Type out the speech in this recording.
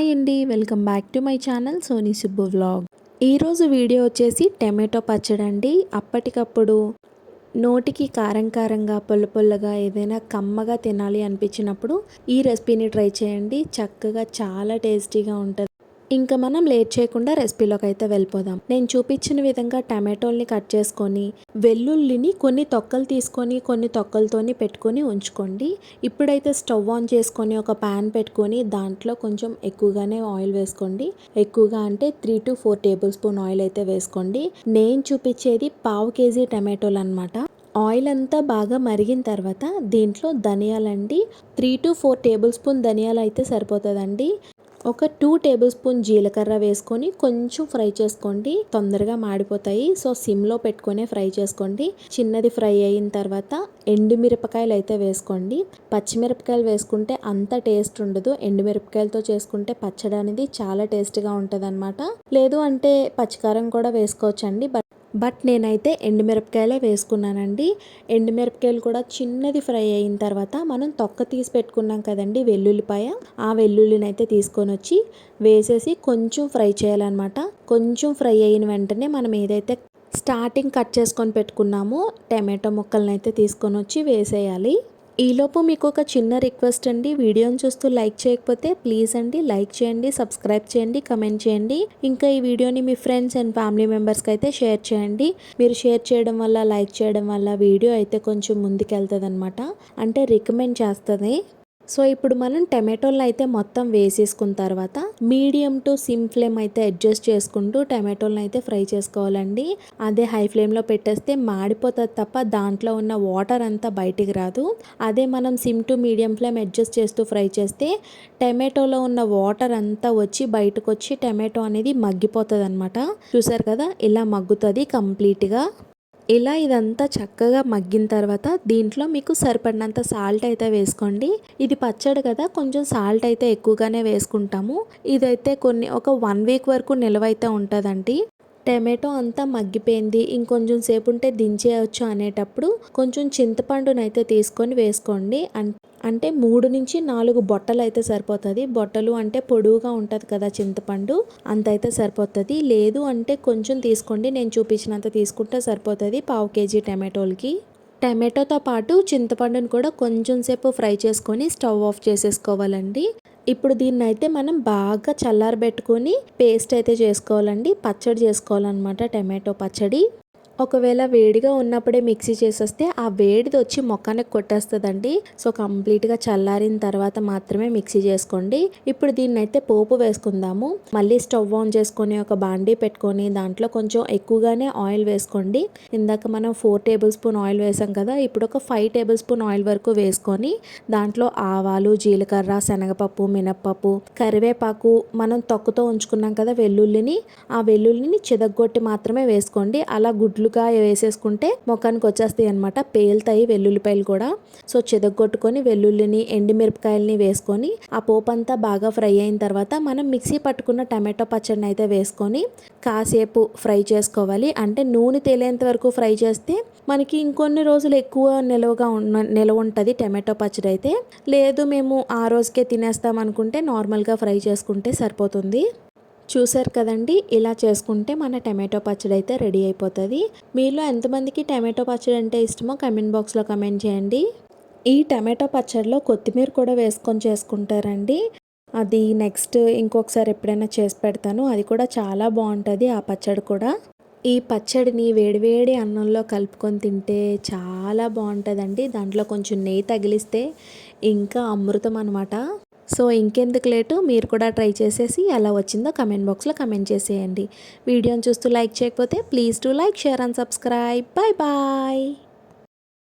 Hi అండి, welcome back to my channel Soni Subbu vlog. ఈరోజు వీడియో వచ్చేసి టమాటో పచ్చడి అండి. అప్పటికప్పుడు నోటికి కారం కారంగా పుల్ల పుల్లగా ఏదైనా కమ్మగా తినాలి అనిపించినప్పుడు ఈ రెసిపీని ట్రై చేయండి. చక్కగా చాలా టేస్టీగా ఉంటుంది. ఇంకా మనం లేట్ చేయకుండా రెసిపీలోకి అయితే వెళ్ళిపోదాం. నేను చూపించిన విధంగా టమాటోల్ని కట్ చేసుకొని వెల్లుల్లిని కొన్ని తొక్కలు తీసుకొని కొన్ని తొక్కలతోని పెట్టుకొని ఉంచుకోండి. ఇప్పుడైతే స్టవ్ ఆన్ చేసుకొని ఒక ప్యాన్ పెట్టుకొని దాంట్లో కొంచెం ఎక్కువగానే ఆయిల్ వేసుకోండి. ఎక్కువగా అంటే 3 to 4 టేబుల్ స్పూన్ ఆయిల్ అయితే వేసుకోండి. నేను చూపించేది 1/2 kg టమాటోలు అనమాట. ఆయిల్ అంతా బాగా మరిగిన తర్వాత దీంట్లో ధనియాలండి, 3 to 4 టేబుల్ స్పూన్ ధనియాలు అయితే సరిపోతుందండి. ఒక 2 టేబుల్ స్పూన్ జీలకర్ర వేసుకొని కొంచెం ఫ్రై చేసుకోండి. తొందరగా మాడిపోతాయి. సో సిమ్లో పెట్టుకొని ఫ్రై చేసుకోండి. చిన్నది ఫ్రై అయిన తర్వాత ఎండుమిరపకాయలు అయితే వేసుకోండి. పచ్చిమిరపకాయలు వేసుకుంటే అంత టేస్ట్ ఉండదు. ఎండుమిరపకాయలతో చేసుకుంటే పచ్చడి అనేది చాలా టేస్ట్గా ఉంటుంది అనమాట. లేదు అంటే పచ్చికారం కూడా వేసుకోవచ్చండి. బట్ నేనైతే ఎండుమిరపకాయలే వేసుకున్నానండి. ఎండుమిరపకాయలు కూడా చిన్నది ఫ్రై అయిన తర్వాత మనం తొక్క తీసి పెట్టుకున్నాం కదండి వెల్లుల్లిపాయ, ఆ వెల్లుల్లిని అయితే తీసుకొని వచ్చి వేసేసి కొంచెం ఫ్రై చేయాలన్నమాట. కొంచెం ఫ్రై అయిన వెంటనే మనం ఏదైతే స్టార్టింగ్ కట్ చేసుకొని పెట్టుకున్నామో టమాటో ముక్కలను అయితే తీసుకొని వచ్చి వేసేయాలి. ఈలోపు మీకు ఒక చిన్న రిక్వెస్ట్ అండి, వీడియోని చూస్తూ లైక్ చేయకపోతే ప్లీజ్ అండి లైక్ చేయండి, సబ్స్క్రైబ్ చేయండి, కమెంట్ చేయండి. ఇంకా ఈ వీడియోని మీ ఫ్రెండ్స్ అండ్ ఫ్యామిలీ మెంబర్స్కి అయితే షేర్ చేయండి. మీరు షేర్ చేయడం వల్ల, లైక్ చేయడం వల్ల వీడియో అయితే కొంచెం ముందుకెళ్తుంది అనమాట, అంటే రికమెండ్ చేస్తుంది. సో ఇప్పుడు మనం టమాటోలను అయితే మొత్తం వేసేసుకున్న తర్వాత మీడియం టు సిమ్ ఫ్లేమ్ అయితే అడ్జస్ట్ చేసుకుంటూ టమాటోలను అయితే ఫ్రై చేసుకోవాలండి. అదే హై ఫ్లేమ్లో పెట్టేస్తే మాడిపోతుంది తప్ప దాంట్లో ఉన్న వాటర్ అంతా బయటికి రాదు. అదే మనం SIM to medium flame adjust చేస్తూ ఫ్రై చేస్తే టమాటోలో ఉన్న వాటర్ అంతా వచ్చి బయటకు వచ్చి టమాటో అనేది మగ్గిపోతుంది అనమాట. చూసారు కదా, ఇలా మగ్గుతుంది కంప్లీట్గా. ఇలా ఇదంతా చక్కగా మగ్గిన తర్వాత దీంట్లో మీకు సరిపడినంత సాల్ట్ అయితే వేసుకోండి. ఇది పచ్చడి కదా, కొంచెం సాల్ట్ అయితే ఎక్కువగానే వేసుకుంటాము. ఇదైతే ఒక 1 వీక్ వరకు నిల్వ అయితే ఉంటుందండి. టమాటో అంతా మగ్గిపోయింది, ఇంకొంచెం సేపు ఉంటే దించేయచ్చు అనేటప్పుడు కొంచెం చింతపండునైతే తీసుకొని వేసుకోండి. అంటే 3 నుంచి 4 బొట్టలు అయితే సరిపోతుంది. బొట్టలు అంటే పొడువుగా ఉంటుంది కదా చింతపండు, అంత అయితే సరిపోతుంది. లేదు అంటే కొంచెం తీసుకోండి, నేను చూపించినంత తీసుకుంటే సరిపోతుంది 1/2 kg టమాటోలకి. టమాటోతో పాటు చింతపండుని కూడా కొంచెం సేపు ఫ్రై చేసుకొని స్టవ్ ఆఫ్ చేసేసుకోవాలండి. ఇప్పుడు దీన్ని అయితే మనం బాగా చల్లారబెట్టుకొని పేస్ట్ అయితే చేసుకోవాలండి. పచ్చడి చేసుకోవాలన్నమాట, టమాటో పచ్చడి. ఒకవేళ వేడిగా ఉన్నప్పుడే మిక్సీ చేసేస్తే ఆ వేడిది వచ్చి మొక్కనికి కొట్టేస్తుందండి. సో కంప్లీట్గా చల్లారిన తర్వాత మాత్రమే మిక్సీ చేసుకోండి. ఇప్పుడు దీన్ని అయితే పోపు వేసుకుందాము. మళ్ళీ స్టవ్ ఆన్ చేసుకొని ఒక బాండీ పెట్టుకొని దాంట్లో కొంచెం ఎక్కువగానే ఆయిల్ వేసుకోండి. ఇందాక మనం 4 టేబుల్ స్పూన్ ఆయిల్ వేసాం కదా, ఇప్పుడు ఒక 5 టేబుల్ స్పూన్ ఆయిల్ వరకు వేసుకొని దాంట్లో ఆవాలు, జీలకర్ర, శనగపప్పు, మినప్పప్పు, కరివేపాకు, మనం తొక్కతో ఉంచుకున్నాం కదా వెల్లుల్లిని, ఆ వెల్లుల్లిని చితగ్గొట్టి మాత్రమే వేసుకోండి. అలా గుడ్లుగా వేసేసుకుంటే మొఖానికి వచ్చేస్తాయి అనమాట, పేలుతాయి వెల్లుల్లిపాయలు కూడా. సో చితగ్గొట్టుకొని వెల్లుల్లిని, ఎండుమిరపకాయలని వేసుకొని ఆ పోపు అంతా బాగా ఫ్రై అయిన తర్వాత మనం మిక్సీ పట్టుకున్న టమాటో పచ్చడిని అయితే వేసుకొని కాసేపు ఫ్రై చేసుకోవాలి. అంటే నూనె తేలేంత వరకు ఫ్రై చేస్తే మనకి ఇంకొన్ని రోజులు ఎక్కువ నిలవ ఉంటుంది టమాటో పచ్చడి అయితే. లేదు మేము ఆ రోజుకే తినేస్తాం అనుకుంటే నార్మల్గా ఫ్రై చేసుకుంటే సరిపోతుంది. చూసారు కదండి, ఇలా చేసుకుంటే మన టమాటో పచ్చడి అయితే రెడీ అయిపోతుంది. మీలో ఎంతమందికి టమాటో పచ్చడి అంటే ఇష్టమో కమెంట్ బాక్స్లో కమెంట్ చేయండి. ఈ టమాటో పచ్చడిలో కొత్తిమీర కూడా వేసుకొని చేసుకుంటారండి. అది నెక్స్ట్ ఇంకొకసారి ఎప్పుడైనా చేసి పెడతాను, అది కూడా చాలా బాగుంటుంది ఆ పచ్చడి కూడా. ఈ పచ్చడిని వేడివేడి అన్నంలో కలుపుకొని తింటే చాలా బాగుంటుందండి. దాంట్లో కొంచెం నెయ్యి తగిలిస్తే ఇంకా అమృతం అనమాట. సో ఇంకెందుకు లేటు, మీరు కూడా ట్రై చేసేసి ఎలా వచ్చిందో కమెంట్ బాక్స్లో కమెంట్ చేసేయండి. వీడియోని చూస్తూ లైక్ చేయకపోతే please do like, share and subscribe. Bye bye.